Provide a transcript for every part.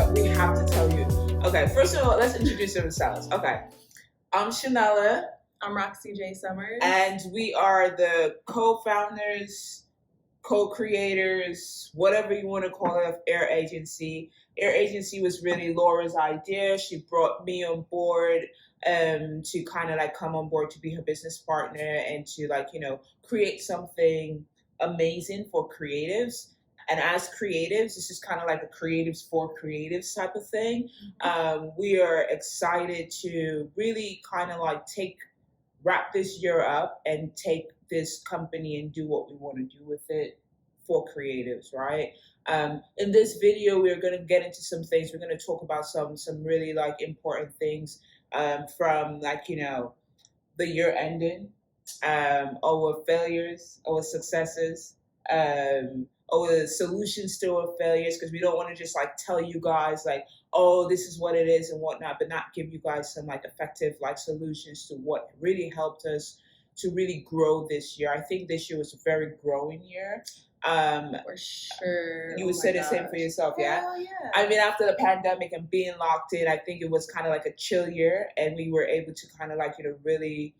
we have to tell you. Okay, first of all, let's introduce ourselves. Okay, I'm Seanella. I'm Roxi J. Summers. And we are the co-founders, co-creators, whatever you want to call it, of HEIR Agency. HEIR Agency was really Laura's idea. She brought me on board to kind of like come on board to be her business partner and to create something amazing for creatives. And as creatives, this is kind of like a creatives for creatives type of thing. We are excited to really kind of like wrap this year up and take this company and do what we want to do with it for creatives, right? In this video, we're going to get into some things. We're going to talk about some really like important things from the year ending, our failures, our successes, our solutions to our failures, because we don't want to just like tell you guys like, oh, this is what it is and whatnot, but not give you guys some like effective like solutions to what really helped us to really grow this year. I think this year was a very growing year. For sure. You would say the same for yourself, yeah? Hell yeah. I mean, after the pandemic and being locked in, I think it was kind of like a chill year, and we were able to kind of like, really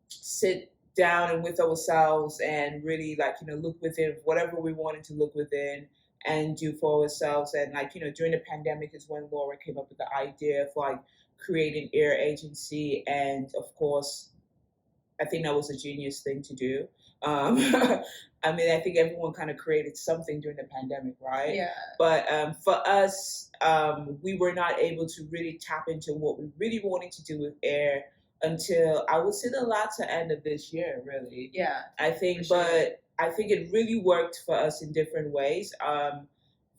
sit down and with ourselves and really look within whatever we wanted to look within and do for ourselves. And during the pandemic is when Laura came up with the idea of like creating HEIR Agency, and of course I think that was a genius thing to do. I mean, I think everyone kind of created something during the pandemic, right? Yeah. But for us, we were not able to really tap into what we really wanted to do with HEIR until I would say the latter end of this year, really. Yeah. I think, sure. But I think it really worked for us in different ways.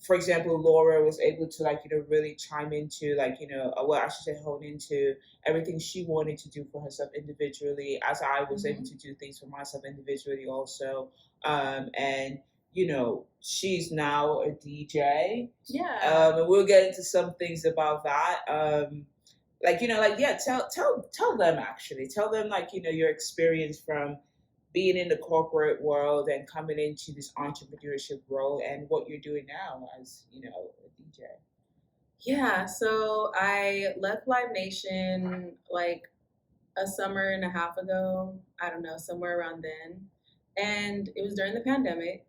For example, Laura was able to really chime into I should say hone into everything she wanted to do for herself individually, as I was able to do things for myself individually also. And she's now a DJ. Yeah. And we'll get into some things about that. Tell them actually. Tell them your experience from being in the corporate world and coming into this entrepreneurship role and what you're doing now as, a DJ. Yeah, so I left Live Nation like a summer and a half ago. I don't know, somewhere around then. And it was during the pandemic.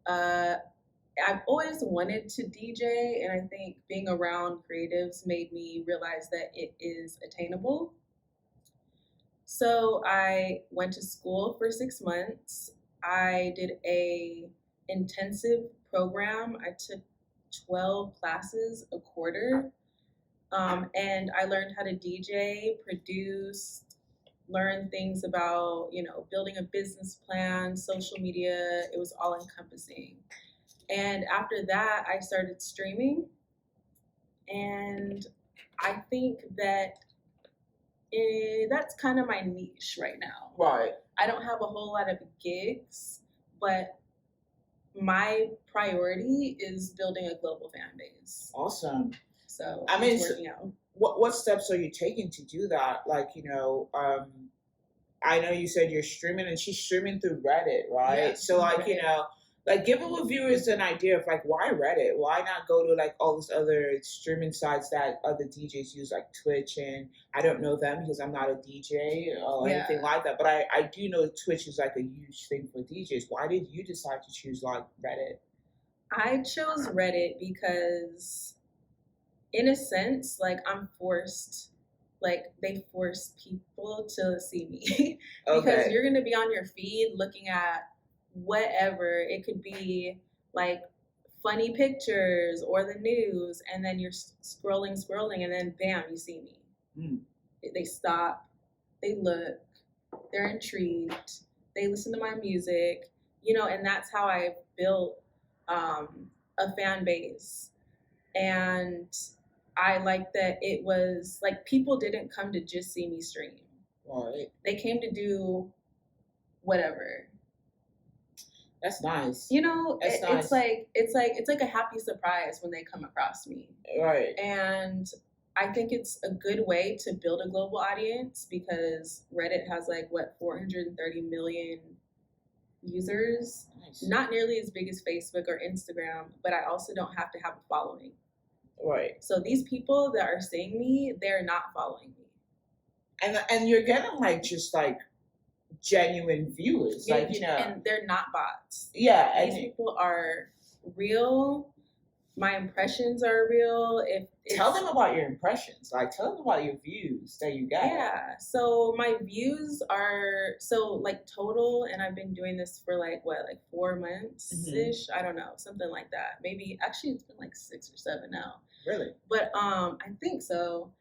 I've always wanted to DJ, and I think being around creatives made me realize that it is attainable. So I went to school for 6 months. I did a intensive program. I took 12 classes a quarter, and I learned how to DJ, produce, learn things about, building a business plan, social media. It was all encompassing. And after that, I started streaming. And I think that that's kind of my niche right now. Right. I don't have a whole lot of gigs, but my priority is building a global fan base. Awesome. So I mean, it's working out. What steps are you taking to do that? I know you said you're streaming, and she's streaming through Reddit, right? Yeah, so Reddit. Give our viewers an idea of why Reddit? Why not go to all these other streaming sites that other DJs use, like Twitch? And I don't know them because I'm not a DJ or anything like that. But I do know Twitch is a huge thing for DJs. Why did you decide to choose Reddit? I chose Reddit because, in a sense, I'm forced. They force people to see me because you're gonna be on your feed looking at whatever. It could be funny pictures or the news, and then you're scrolling, and then bam, you see me. They stop, they look, they're intrigued, they listen to my music, and that's how I built a fan base. And I like that it was people didn't come to just see me stream. Right. They came to do whatever. That's nice. That's nice. It's like a happy surprise when they come across me. Right. And I think it's a good way to build a global audience because Reddit has 430 million users. Nice. Not nearly as big as Facebook or Instagram, but I also don't have to have a following. Right. So these people that are seeing me, they're not following me. And you're getting like just like genuine viewers, Yeah, like, you know, and they're not bots. yeah, These people are real. My impressions are real. Tell them about your impressions, like tell them about your views that you got. Yeah, so my views are like total, and I've been doing this for like 4 months ish. I don't know, something like that. Maybe actually it's been like 6 or 7 now. Really? But I think so.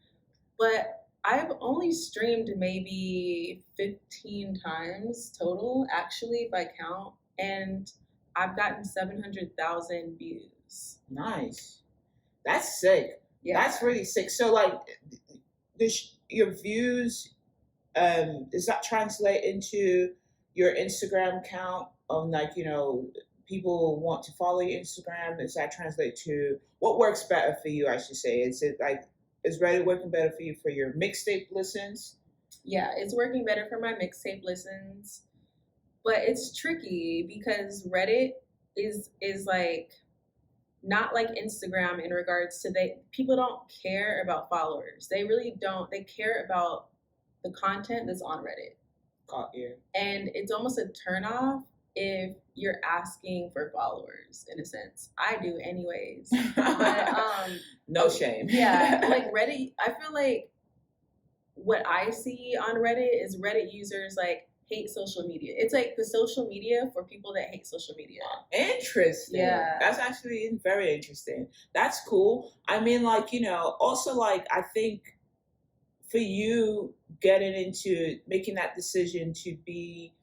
But I've only streamed maybe 15 times total, actually, if I count, and I've gotten 700,000 views. Nice. That's sick. Yeah. That's really sick. So, like, your views, does that translate into your Instagram count? Like, you know, people want to follow your Instagram. Does that translate to what works better for you? I should say. Is it like, is Reddit working better for you for your mixtape listens? Yeah, it's working better for my mixtape listens, but it's tricky because Reddit is like not like Instagram in regards to people don't care about followers. They really don't. They care about the content that's on Reddit. Yeah. And it's almost a turnoff if you're asking for followers, in a sense. I do anyways. But no shame. Yeah, like Reddit, I feel like what I see on Reddit is Reddit users like hate social media. It's like the social media for people that hate social media. Interesting. Yeah. That's actually very interesting. That's cool. I mean, like, you know, also like I think for you getting into making that decision to be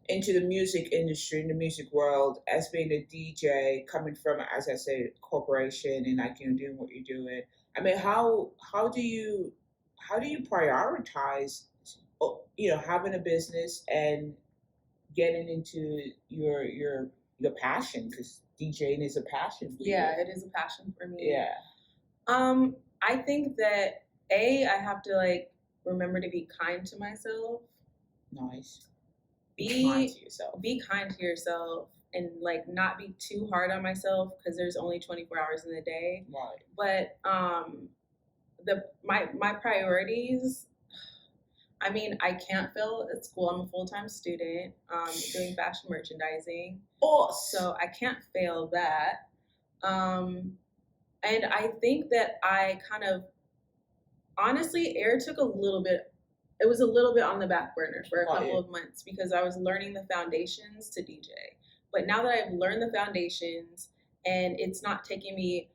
into the music industry, in the music world, as being a DJ, coming from, as I said, corporation, and like, you know, doing what you're doing. I mean, how do you prioritize, you know, having a business and getting into your passion, because DJing is a passion for you. Yeah, it is a passion for me. Yeah. I think that I have to like remember to be kind to myself. Nice. Be kind to yourself. Be kind to yourself and like not be too hard on myself because there's only 24 hours in the day. Right. But my priorities, I mean, I can't fail at school. I'm a full-time student doing fashion merchandising. So I can't fail that. And I think that I kind of, honestly, HEIR took a little bit, it was a little bit on the back burner for a couple of months because I was learning the foundations to DJ. But now that I've learned the foundations and it's not taking me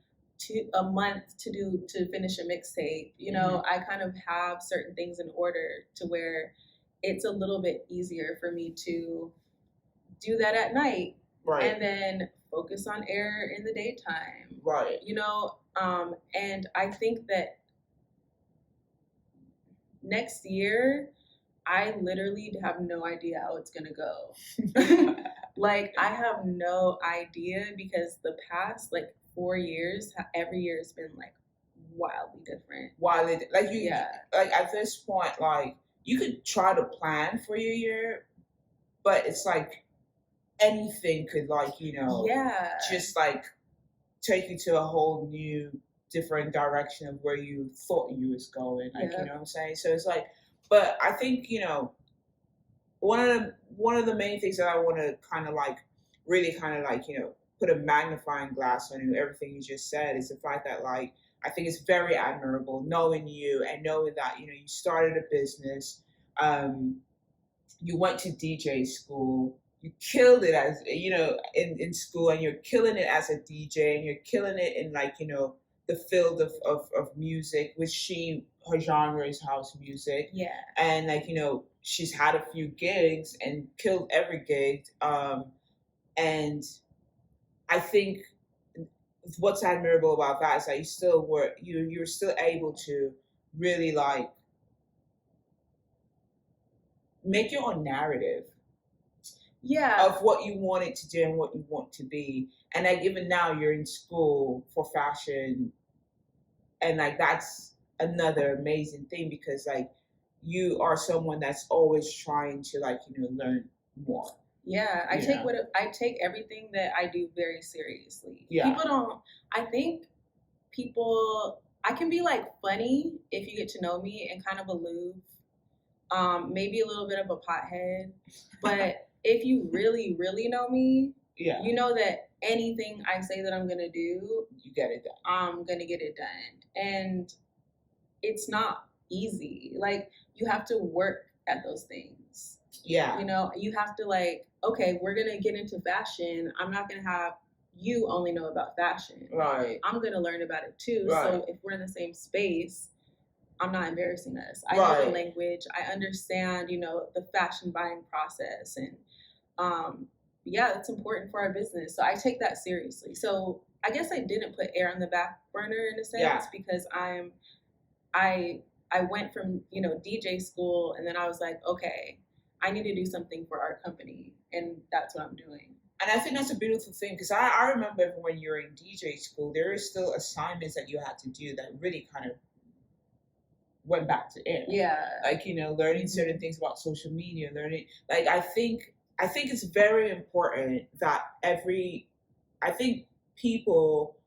a month to finish a mixtape, you know, I kind of have certain things in order to where it's a little bit easier for me to do that at night. Right. And then focus on HEIR in the daytime. Right. You know, and I think that next year, I literally have no idea how it's gonna go. Like, I have no idea because the past like 4 years, every year has been like wildly different. Like you, like at this point, like you could try to plan for your year, but it's like anything could, like, you know, just like take you to a whole new different direction of where you thought you was going, like, you know what I'm saying? So it's like, but I think, you know, one of the main things that I want to kind of like really kind of like, you know, put a magnifying glass on everything you just said is the fact that, like, I think it's very admirable knowing you and knowing that, you know, you started a business, you went to DJ school, you killed it as, you know, in school, and you're killing it as a DJ, and you're killing it in, like, you know, the field of music, which her genre is house music. Yeah. And, like, you know, she's had a few gigs and killed every gig. And I think what's admirable about that is that you were still able to really, like, make your own narrative. Yeah. Of what you wanted to do and what you want to be. And like even now you're in school for fashion, and like that's another amazing thing because like you are someone that's always trying to, like, you know, learn more. Yeah, I take everything that I do very seriously. Yeah. I think people, I can be like funny if you get to know me and kind of aloof, maybe a little bit of a pothead. But if you really, really know me, you know that anything I say that I'm going to do, you get it done. I'm going to get it done. And it's not easy. Like, you have to work at those things. Yeah. You know, you have to like, okay, we're going to get into fashion. I'm not going to have you only know about fashion. Right. I'm going to learn about it too. Right. So if we're in the same space, I'm not embarrassing us. I know the language. I understand, you know, the fashion buying process. And yeah, it's important for our business. So I take that seriously. So I guess I didn't put air on the back burner in a sense because I went from, you know, DJ school, and then I was like, okay, I need to do something for our company. And that's what I'm doing. And I think that's a beautiful thing, because I remember when you were in DJ school, there were still assignments that you had to do that really kind of went back to air. Yeah. Like, you know, learning certain things about social media, like, I think it's very important that I think people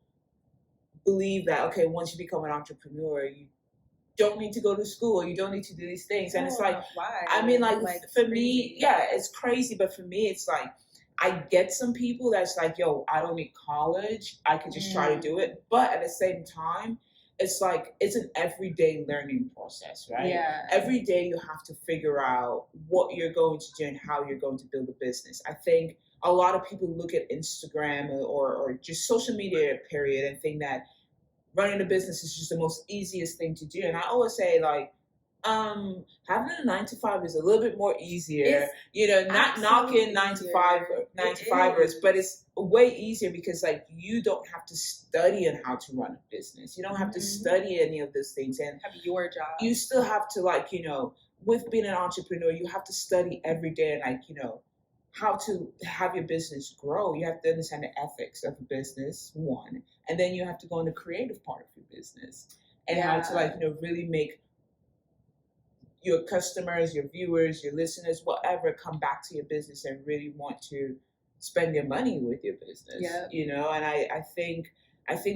believe that, okay, once you become an entrepreneur, you don't need to go to school, you don't need to do these things. And it's like, why? I mean, like for crazy. me, yeah, it's crazy. But for me, it's like, I get some people that's like, yo, I don't need college, I could just try to do it. But at the same time, it's like, it's an everyday learning process, right? Yeah. Every day you have to figure out what you're going to do and how you're going to build a business. I think a lot of people look at Instagram or just social media period and think that running a business is just the most easiest thing to do. And I always say, like, having a 9-to-5 is a little bit more easier. You know, not knocking 9-to-5ers, but it's way easier because, like, you don't have to study on how to run a business. You don't have to study any of those things, and have your job. You still have to, like, you know, with being an entrepreneur, you have to study every day, and, like, you know, how to have your business grow. You have to understand the ethics of a business, one, and then you have to go in the creative part of your business and how to, like, you know, really make your customers, your viewers, your listeners, whatever, come back to your business and really want to spend your money with your business. You know, and I think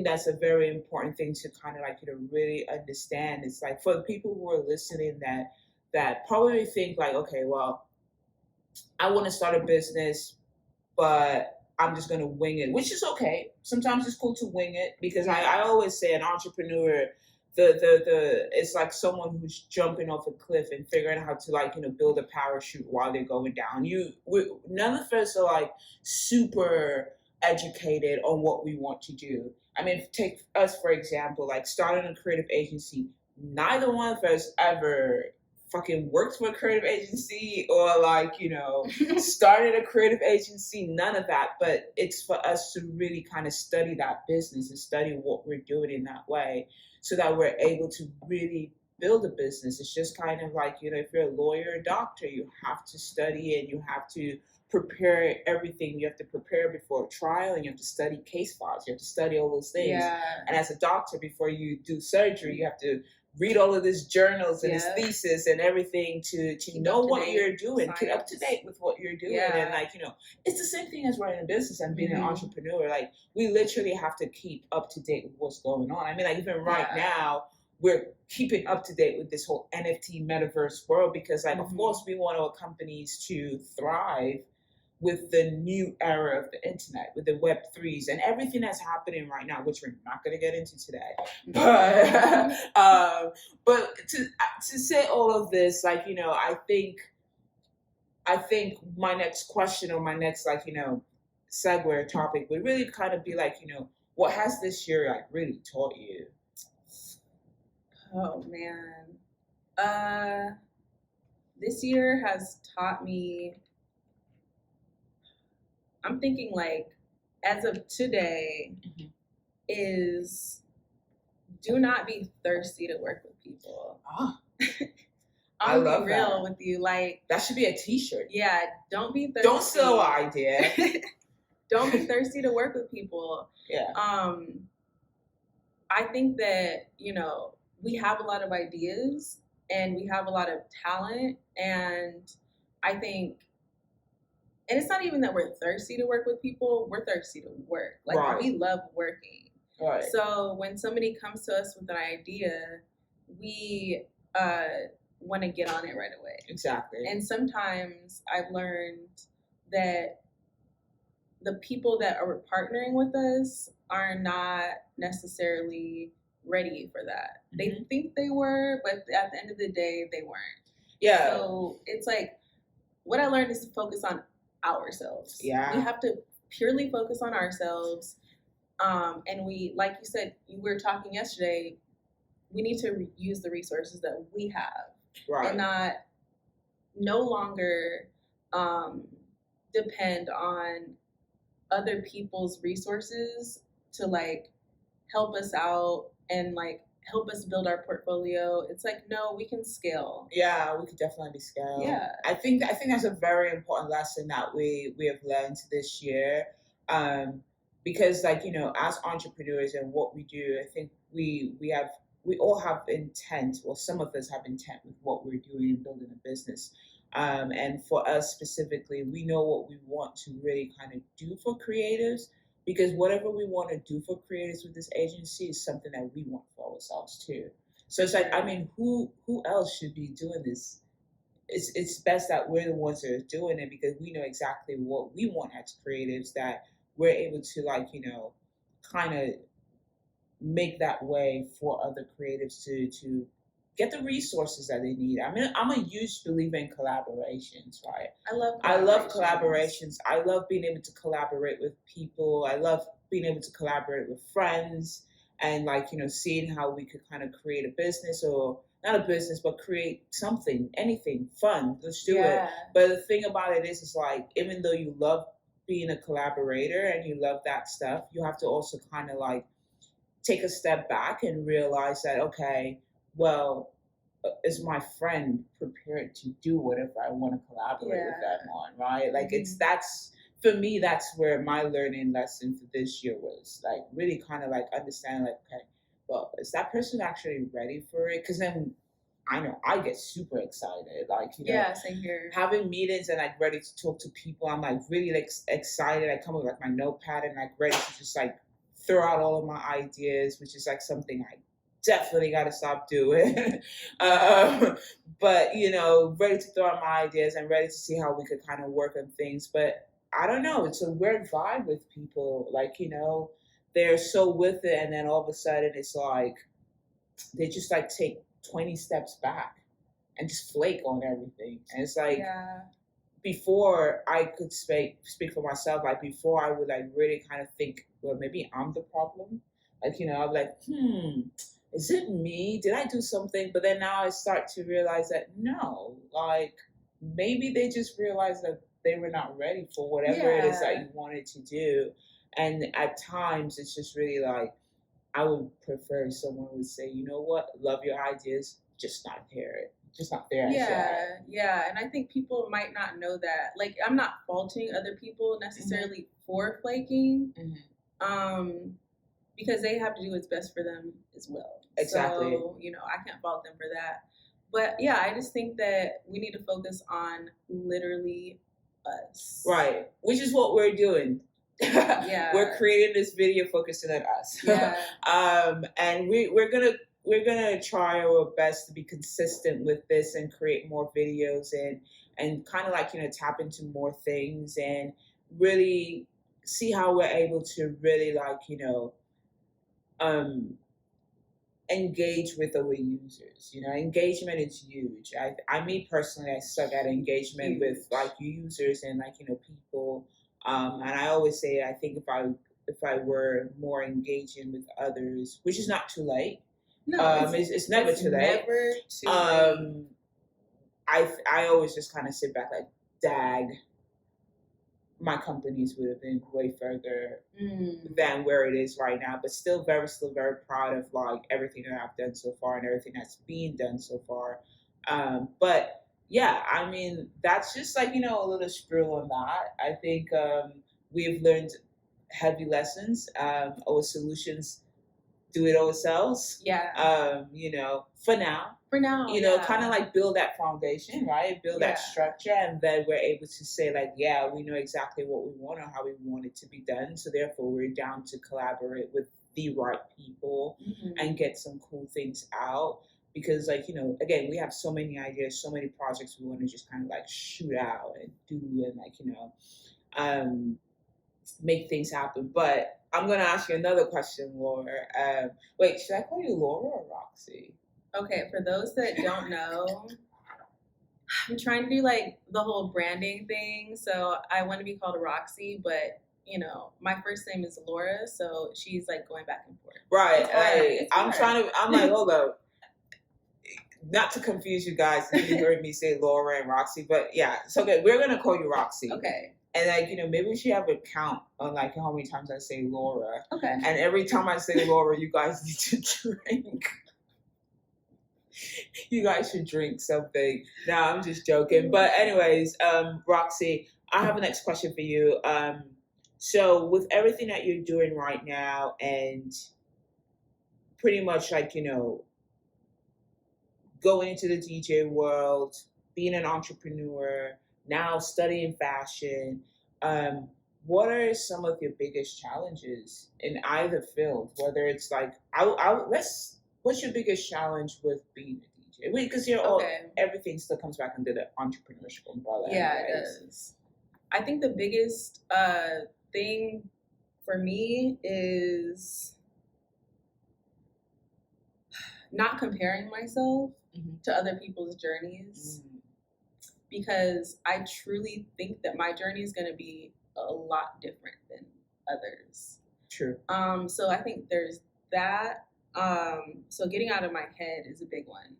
that's a very important thing to kind of, like, you know, really understand. It's like, for the people who are listening that probably think like, okay, well, I want to start a business, but I'm just going to wing it, which is okay. Sometimes it's cool to wing it, because I always say an entrepreneur, it's like someone who's jumping off a cliff and figuring out how to, like, you know, build a parachute while they're going down. None of us are, like, super educated on what we want to do. I mean, take us, for example, like, starting a creative agency. Neither one of us ever fucking worked for a creative agency or, like, you know, started a creative agency, none of that. But it's for us to really kind of study that business and study what we're doing in that way, so that we're able to really build a business. It's just kind of like, you know, if you're a lawyer or doctor, you have to study and you have to prepare everything. You have to prepare before a trial, and you have to study case files. You have to study all those things. And as a doctor, before you do surgery, you have to read all of these journals and his thesis and everything to know what you're doing, get up to date with what you're doing. And, like, you know, it's the same thing as running a business and being an entrepreneur. Like, we literally have to keep up to date with what's going on. I mean, like, even right now, we're keeping up to date with this whole NFT metaverse world, because, like, of course, we want our companies to thrive with the new era of the internet, with the Web3s and everything that's happening right now, which we're not going to get into today. But to say all of this, like, you know, I think my next question, or my next, like, you know, segue or topic would really kind of be like, you know, what has this year, like, really taught you? Oh man, this year has taught me. I'm thinking, like, as of today, is do not be thirsty to work with people. I'll be real with you. Like, that should be a t-shirt. Yeah, don't be thirsty. Don't steal our idea. Don't be thirsty to work with people. I think that, you know, we have a lot of ideas and we have a lot of talent, and I think, and it's not even that we're thirsty to work with people, we're thirsty to work. Like, we love working. Right. So when somebody comes to us with an idea, we want to get on it right away. Exactly. And sometimes I've learned that the people that are partnering with us are not necessarily ready for that. Mm-hmm. They think they were, but at the end of the day, they weren't. Yeah. So it's like, what I learned is to focus on ourselves. Yeah. We have to purely focus on ourselves. And we, like you said, we were talking yesterday, we need to use the resources that we have. Right. And no longer depend on other people's resources to like help us out and like help us build our portfolio. It's like, no, we can scale. Yeah, we could definitely scale. Yeah. I think that's a very important lesson that we have learned this year. Because like, you know, as entrepreneurs and what we do, I think we all have intent, or some of us have intent with what we're doing in building a business. And for us specifically, we know what we want to really kind of do for creatives, because whatever we want to do for creatives with this agency is something that we want for ourselves too. So it's like, I mean, who else should be doing this? It's best that we're the ones that are doing it, because we know exactly what we want as creatives, that we're able to, like, you know, kind of make that way for other creatives to get the resources that they need. I mean, I'm a huge believer in collaborations, right? I love collaborations. I love being able to collaborate with people. I love being able to collaborate with friends, and like, you know, seeing how we could kind of create a business, or not a business, but create something, anything fun. Let's do it. But the thing about it is like, even though you love being a collaborator and you love that stuff, you have to also kind of like take a step back and realize that, okay, well, is my friend prepared to do whatever I want to collaborate with them on, right? Like, that's, for me, that's where my learning lesson for this year was, like, really kind of like understanding, like, okay, well, is that person actually ready for it? Because then I know I get super excited, like, you know, same here. Having meetings and like ready to talk to people. I'm like really like excited. I come with like my notepad and like ready to just like throw out all of my ideas, which is like something I definitely got to stop doing. But, you know, ready to throw out my ideas and ready to see how we could kind of work on things. But I don't know, it's a weird vibe with people. Like, you know, they're so with it, and then all of a sudden it's like they just like take 20 steps back and just flake on everything. And it's like, before I could speak for myself, like before I would like really kind of think, well, maybe I'm the problem. Like, you know, I'm like, is it me? Did I do something? But then now I start to realize that no, like maybe they just realized that they were not ready for whatever it is that you wanted to do. And at times it's just really like, I would prefer someone would say, you know what, love your ideas, just not there. Just not there. Yeah. And I think people might not know that. Like, I'm not faulting other people necessarily for flaking. Because they have to do what's best for them as well. Exactly. So, you know, I can't fault them for that. But yeah, I just think that we need to focus on literally us. Right. Which is what we're doing. We're creating this video focusing on us. And we're gonna try our best to be consistent with this and create more videos and kind of like, you know, tap into more things and really see how we're able to really like, you know, engage with our users. You know, engagement is huge. I me personally, I suck at engagement with like users and like, you know, people. And I always say, I think if I were more engaging with others, which is not too late. No, it's never too late. Never too late. I always just kind of sit back like, dag, my companies would have been way further than where it is right now, but still very proud of like everything that I've done so far and everything that's being done so far. But yeah, I mean, that's just like, you know, a little spiel on that. I think we've learned heavy lessons. Our solutions do it ourselves. You know, for now, you know, kind of like build that foundation, right? Build that structure, and then we're able to say like, yeah, we know exactly what we want or how we want it to be done. So therefore, we're down to collaborate with the right people Mm-hmm. and get some cool things out. Because, like, you know, again, we have so many ideas, so many projects we want to just kind of like shoot out and do and, like, you know, make things happen. But I'm going to ask you another question, Laura. Wait, should I call you Laura or Roxy? Okay, for those that don't know, I'm trying to do like the whole branding thing. So I want to be called Roxy, but you know, my first name is Laura, so she's like going back and forth. Right. I'm like, hold up. Not to confuse you guys if you heard me say Laura and Roxy, but yeah, it's okay. We're going to call you Roxy. Okay. And, like, you know, maybe we should have a count on, like, how many times I say Laura. Okay. And every time I say Laura, you guys need to drink. You guys should drink something. No, I'm just joking. But anyways, Roxy, I have a next question for you. So with everything that you're doing right now and pretty much, like, you know, going into the DJ world, being an entrepreneur, now studying fashion, what are some of your biggest challenges in either field? Whether it's like, what's your biggest challenge with being a DJ? Because everything still comes back under the entrepreneurship umbrella. Yeah, anyways. It does. I think the biggest thing for me is not comparing myself to other people's journeys, because I truly think that my journey is going to be a lot different than others. True. So I think there's that. So getting out of my head is a big one.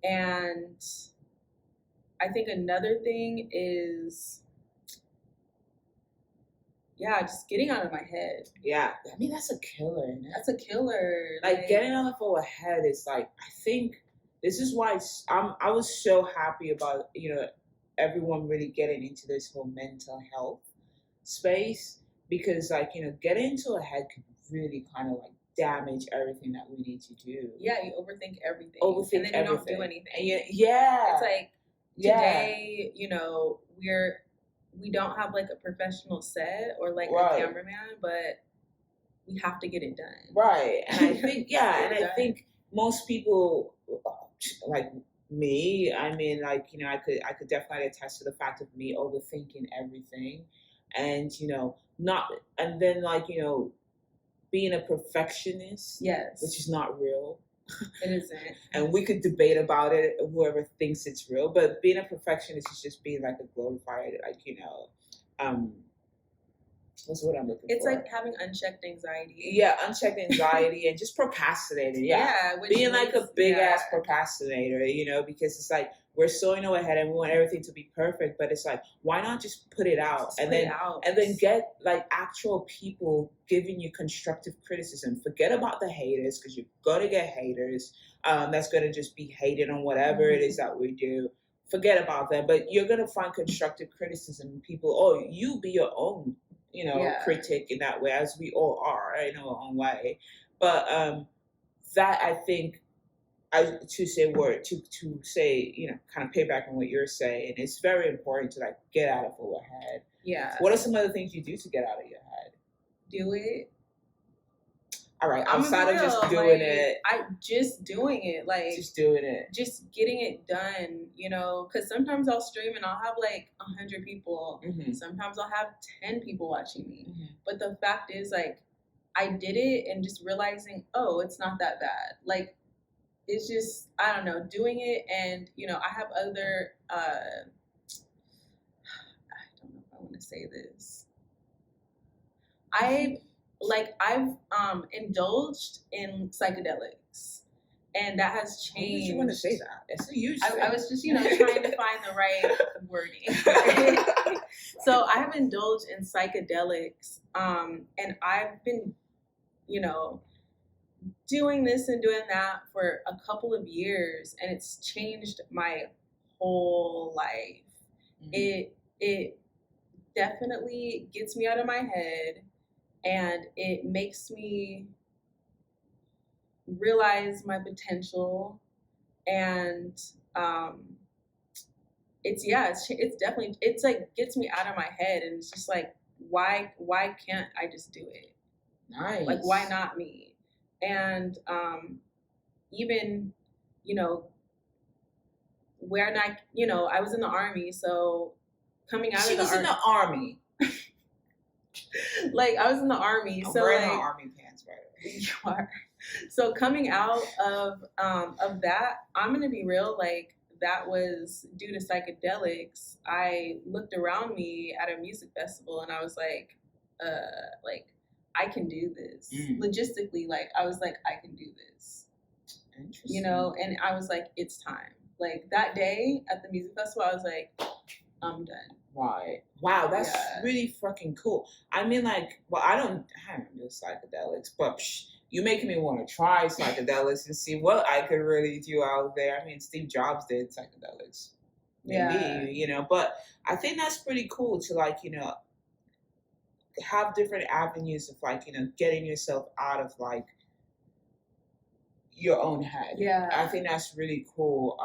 And I think another thing is, just getting out of my head. Yeah, I mean, that's a killer. That's a killer. Like getting out of our head is like, I think this is why I was so happy about, you know, everyone really getting into this whole mental health space, because, like, you know, getting into a head could really kind of like damage everything that we need to do. Yeah, you overthink everything. And then you don't do anything. And it's like today, you know, we don't have like a professional set or like a cameraman, but we have to get it done. Right. And I think, I think most people like me, I mean, like, you know, I could definitely attest to the fact of me overthinking everything and, you know, and then, like, you know, being a perfectionist. Yes. Which is not real. It isn't. And we could debate about it, whoever thinks it's real, but being a perfectionist is just being like a glorified, like, you know, what's what I'm looking for? It's like having unchecked anxiety. Yeah, unchecked anxiety and just procrastinating. Yeah, being like a big ass procrastinator, you know, because it's like we're so in our head and we want everything to be perfect, but it's like, why not just put it out and then get like actual people giving you constructive criticism. Forget about the haters, because you're gonna get haters. That's gonna just be hated on whatever it is that we do. Forget about them, but you're gonna find constructive criticism. People, you be your own, you know, critic in that way, as we all are in our own way. But that, I think, to say, you know, kind of payback on what you're saying, it's very important to like get out of our head. Yeah. What are some other things you do to get out of your head? Do it. All right. Outside of just doing it. Just doing it. Just getting it done, you know, because sometimes I'll stream and I'll have like 100 people. Mm-hmm. Sometimes I'll have 10 people watching me. Mm-hmm. But the fact is, like, I did it and just realizing, it's not that bad. Like, it's just, I don't know, doing it. And, you know, I have other, I don't know if I want to say this. I've indulged in psychedelics, and that has changed. Why did you want to say that? It's a huge thing. I was just, you know, trying to find the right wording. Right? So I have indulged in psychedelics, and I've been, you know, doing this and doing that for a couple of years, and it's changed my whole life. Mm-hmm. It definitely gets me out of my head, and it makes me realize my potential, and it's definitely, it's like gets me out of my head, and it's just like, why can't I just do it? Nice. Like, why not me? And even, you know, when I, you know, I was in the Army, so coming out she of the was in the Army. Like, I was in the Army, I'm so wearing like, my Army pants, right? You are. So coming out of that, I'm gonna be real, like, that was due to psychedelics. I looked around me at a music festival and I was like, I can do this. Logistically, like, I was like, I can do this. Interesting. You know, and I was like, it's time. Like, that day at the music festival, I was like, I'm done. Right. Wow, that's really fucking cool. I mean, like, well, I don't do psychedelics, but you're making me want to try psychedelics and see what I could really do out there. I mean, Steve Jobs did psychedelics. Maybe, you know, but I think that's pretty cool to, like, you know, have different avenues of, like, you know, getting yourself out of, like, your own head. Yeah. I think that's really cool.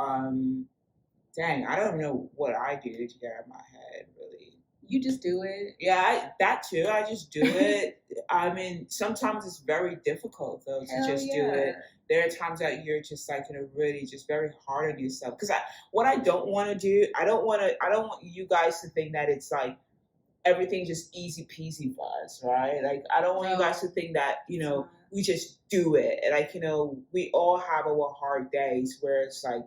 Dang, I don't know what I do to get out of my head, really. You just do it. Yeah, that too. I just do it. I mean, sometimes it's very difficult, though, to just do it. There are times that you're just, like, you know, really just very hard on yourself. Because what I don't want to do, I don't want you guys to think that it's, like, everything just easy peasy for us, right? Like, I don't want you guys to think that, you know, we just do it. And, like, you know, we all have our hard days where it's like,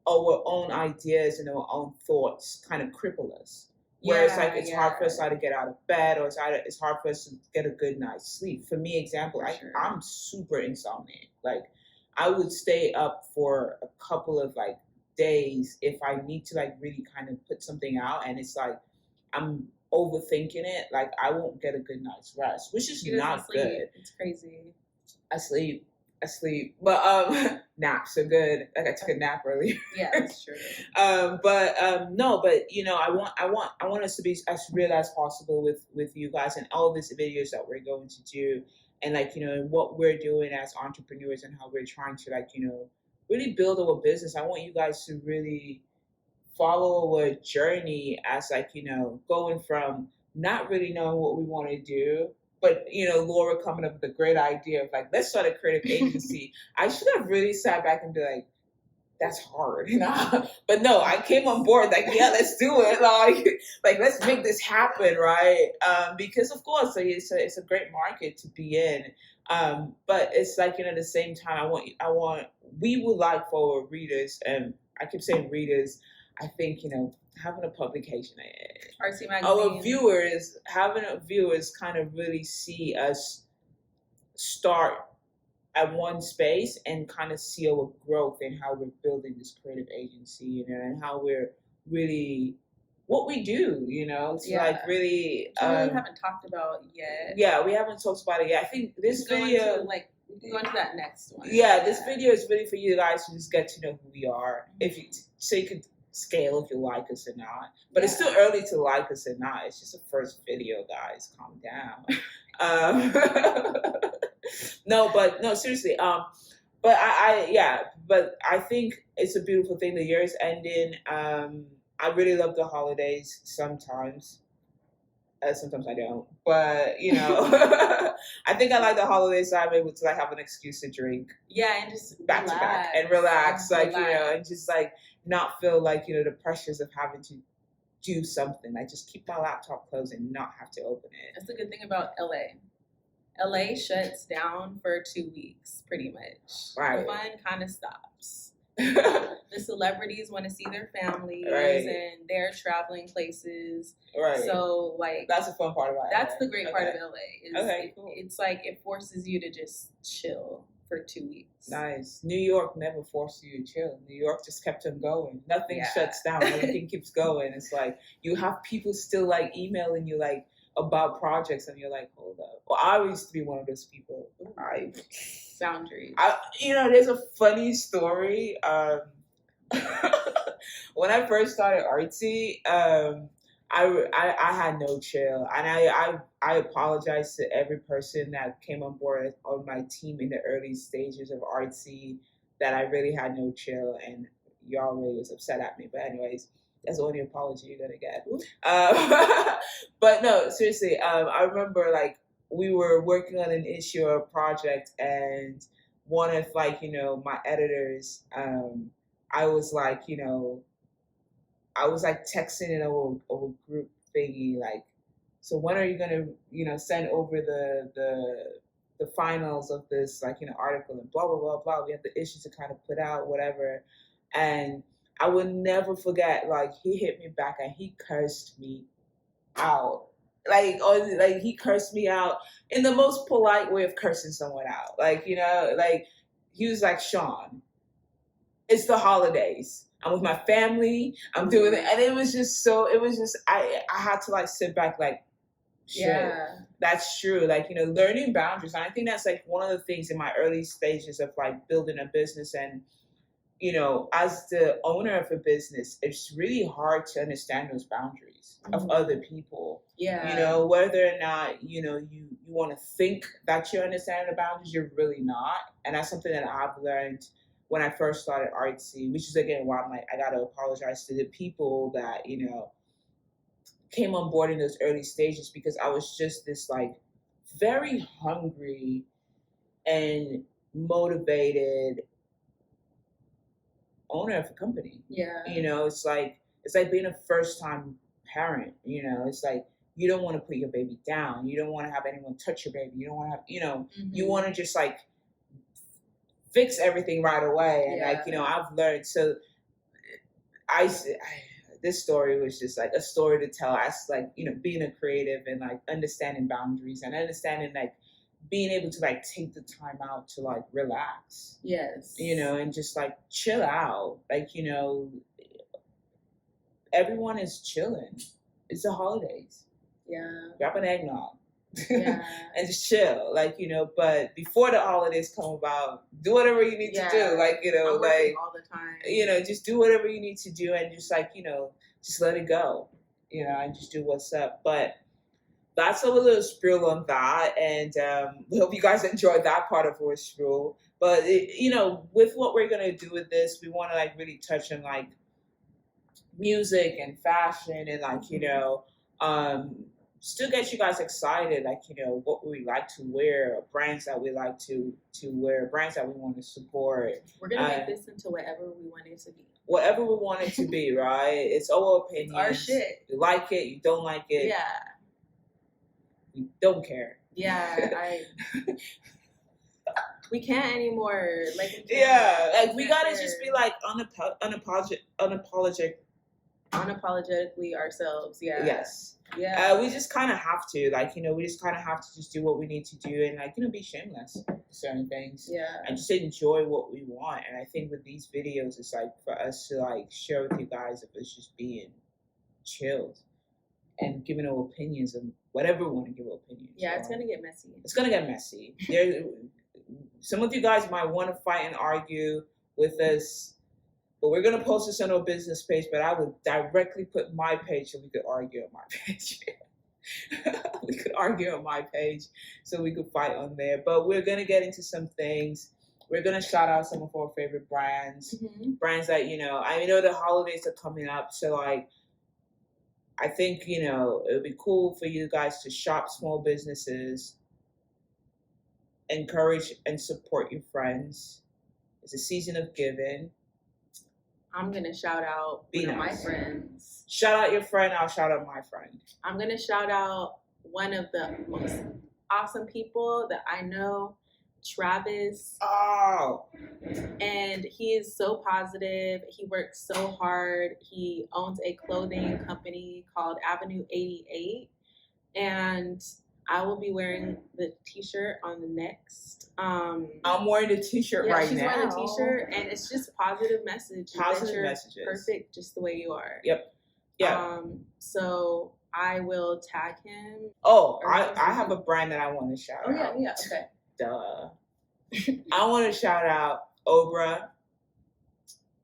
our own ideas and our own thoughts kind of cripple us. Where it's like, it's hard for us to get out of bed, or it's hard for us to get a good night's sleep. For me, example, I'm super insomniac. Like, I would stay up for a couple of, like, days if I need to, like, really kind of put something out, and it's like I'm overthinking it. Like, I won't get a good night's rest, which is not good. It's crazy. I sleep, but naps are good. Like, I took a nap earlier. Yeah, that's true. No, but you know, I want us to be as real as possible with you guys and all these videos that we're going to do, and, like, you know, what we're doing as entrepreneurs and how we're trying to, like, you know, really build our business. I want you guys to really follow our journey as, like, you know, going from not really knowing what we want to do. But, you know, Laura coming up with a great idea of, like, let's start a creative agency. I should have really sat back and be like, that's hard, you know? But no, I came on board like, yeah, let's do it. Like let's make this happen, right? Because, of course, like, it's a great market to be in. But it's like, you know, at the same time, we would like for our readers, and I keep saying readers, I think, you know, having a publication, RC Magazine. Having viewers kind of really see us start at one space and kind of see our growth and how we're building this creative agency, you know, and how we're really what we do, you know. It's like really we haven't talked about yet. Yeah, we haven't talked about it yet. I think this video, we can go into that next one. Yeah, this video is really for you guys to just get to know who we are. Mm-hmm. So you could scale if you like us or not. But it's still early to like us or not. It's just a first video, guys. Calm down. No, seriously. But but I think it's a beautiful thing. The year is ending. I really love the holidays sometimes. Sometimes I don't, but you know, I think I like the holidays. So I'm able to, like, have an excuse to drink. Yeah, and just back to back and relax, like, you know, and just, like, not feel like, you know, the pressures of having to do something. Like, just keep my laptop closed and not have to open it. That's the good thing about LA. LA shuts down for 2 weeks, pretty much. Right. The fun kind of stops. The celebrities want to see their families, and they're traveling places. Right. So, like, that's the fun part about LA. That's the great part of LA. Cool. It's like it forces you to just chill for 2 weeks. Nice. New York never forced you to chill. New York just kept on going. Nothing shuts down. Everything keeps going. It's like you have people still, like, emailing you, like, about projects, and you're like, hold up. Well, I used to be one of those people. Boundaries. You know, there's a funny story. When I first started Artsy, I had no chill, and I apologize to every person that came on board on my team in the early stages of Artsy that I really had no chill, and y'all really was upset at me. But anyways, that's the only apology you're gonna get. But no, seriously, I remember, like, we were working on an issue or a project, and one of like, my editors, I was like, I was like texting in a group thingy, like, so when are you gonna, send over the finals of this, like, article, and blah blah blah blah. We have the issue to kind of put out, whatever. And I would never forget, like, he hit me back and he cursed me out. Like he cursed me out in the most polite way of cursing someone out. Like, like he was like, Sean, it's the holidays. I'm with my family. I'm doing it. And it was just I had to like sit back like, shit, yeah, that's true. Like, learning boundaries. And I think that's like one of the things in my early stages of like building a business. And, as the owner of a business, it's really hard to understand those boundaries of other people. Yeah. Whether or not, you want to think that you understand the boundaries, you're really not. And that's something that I've learned when I first started Artsy, which is again why I'm like, I gotta apologize to the people that, came on board in those early stages, because I was just this like very hungry and motivated owner of a company. Yeah. It's like being a first time parent, it's like you don't want to put your baby down. You don't want to have anyone touch your baby. You don't want to have, you want to just like fix everything right away. And like, I've learned, so this story was just like a story to tell as like, being a creative and like understanding boundaries and understanding like being able to like take the time out to like relax. Yes. And just like chill out. Like, everyone is chilling. It's the holidays. Yeah. Grab an eggnog. Yeah. And just chill, like, but before the holidays come about, do whatever you need to do, like, I'm like all the time, just do whatever you need to do, and just like, just let it go, and just do what's up. But that's a little spiel on that, and we hope you guys enjoyed that part of our spiel. But with what we're gonna do with this, we want to like really touch on like music and fashion and like still get you guys excited, like, what we like to wear, brands that we like to wear, brands that we want to support. We're going to make this into whatever we want it to be. Whatever we want it to be, right? It's our opinion. It's our shit. You like it, you don't like it. Yeah. You don't care. Yeah, we can't anymore. Like, we got to just be like unapologetically ourselves. Yeah. Yes. Yeah. We just kind of have to, like, we just kind of have to just do what we need to do and, like, be shameless for certain things. Yeah. And just enjoy what we want. And I think with these videos, it's like for us to, like, share with you guys of us just being chilled and giving our opinions and whatever we want to give our opinions. Yeah, it's going to get messy. It's going to get messy. Some of you guys might want to fight and argue with us. But we're going to post this on our business page, but I would directly put my page so we could argue on my page. We could argue on my page so we could fight on there. But we're going to get into some things. We're going to shout out some of our favorite brands. Mm-hmm. Brands that, I know the holidays are coming up. So, like, I think, it would be cool for you guys to shop small businesses, encourage and support your friends. It's a season of giving. I'm going to shout out one of my friends. Shout out your friend. I'll shout out my friend. I'm going to shout out one of the most awesome people that I know, Travis. Oh. And he is so positive. He works so hard. He owns a clothing company called Avenue 88. And I will be wearing the t-shirt on the next. I'm wearing the t-shirt right now. She's wearing the t-shirt, and it's just positive message. Positive messages. Perfect, just the way you are. Yep. Yeah. So I will tag him. Oh, I have a brand that I want to shout out. Oh yeah. Okay. Duh. I want to shout out Obra.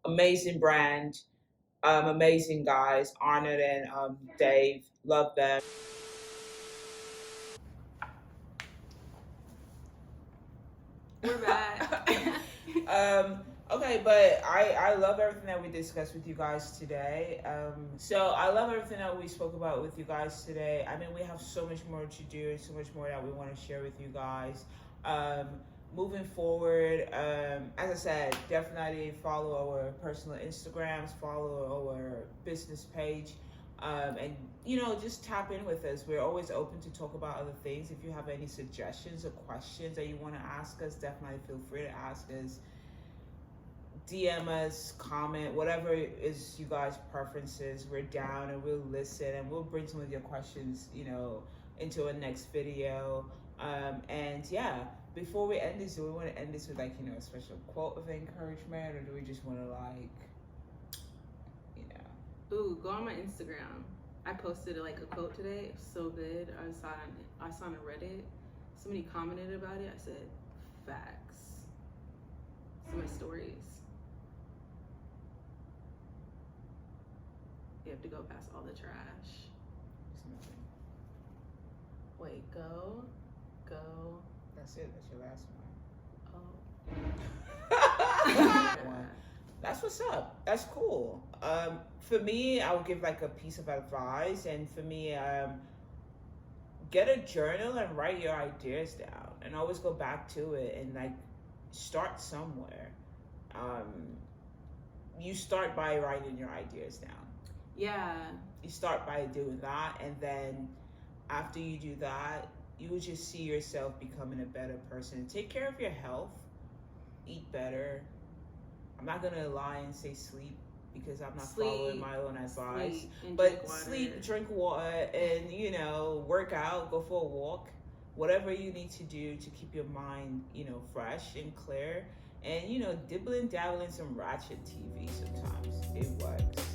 Amazing brand. Amazing guys. Arnold and Dave. Love them. We're back. Okay, but I love everything that we discussed with you guys today. So I love everything that we spoke about with you guys today. I mean, we have so much more to do and so much more that we want to share with you guys. Um, Moving forward, as I said, definitely follow our personal Instagrams, follow our business page, and just tap in with us. We're always open to talk about other things. If you have any suggestions or questions that you want to ask us, definitely feel free to ask us. DM us, comment, whatever is you guys' preferences. We're down and we'll listen and we'll bring some of your questions, into a next video. And yeah, before we end this, do we want to end this with a special quote of encouragement, or do we just want to Ooh, go on my Instagram. I posted a quote today. It was so good. I saw it on Reddit. Somebody commented about it. I said, facts. It's my stories. You have to go past all the trash. Wait, go. That's it. That's your last one. Oh. That's what's up. That's cool. For me, I would give a piece of advice, and for me, get a journal and write your ideas down, and always go back to it and start somewhere. You start by writing your ideas down. Yeah. You start by doing that, and then after you do that, you will just see yourself becoming a better person. Take care of your health. Eat better. I'm not gonna lie and say sleep because I'm not following my own advice. But sleep, drink water, and work out, go for a walk, whatever you need to do to keep your mind, fresh and clear. And dibble and dabble in some ratchet TV sometimes. It works.